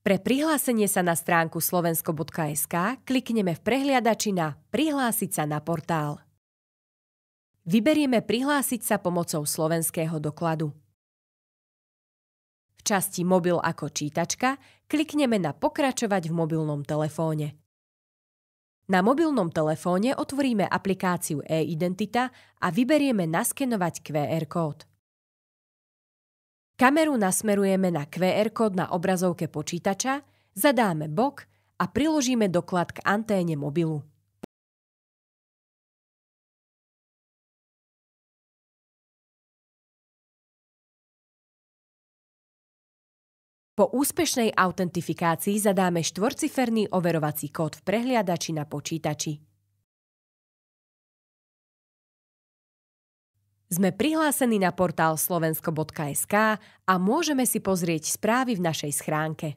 Pre prihlásenie sa na stránku slovensko.sk klikneme v prehliadači na Prihlásiť sa na portál. Vyberieme Prihlásiť sa pomocou slovenského dokladu. V časti Mobil ako čítačka klikneme na Pokračovať v mobilnom telefóne. Na mobilnom telefóne otvoríme aplikáciu e-identita a vyberieme naskenovať QR kód. Kameru nasmerujeme na QR kód na obrazovke počítača, zadáme bok a priložíme doklad k anténe mobilu. Po úspešnej autentifikácii zadáme štvorciferný overovací kód v prehliadači na počítači. Sme prihlásení na portál slovensko.sk a môžeme si pozrieť správy v našej schránke.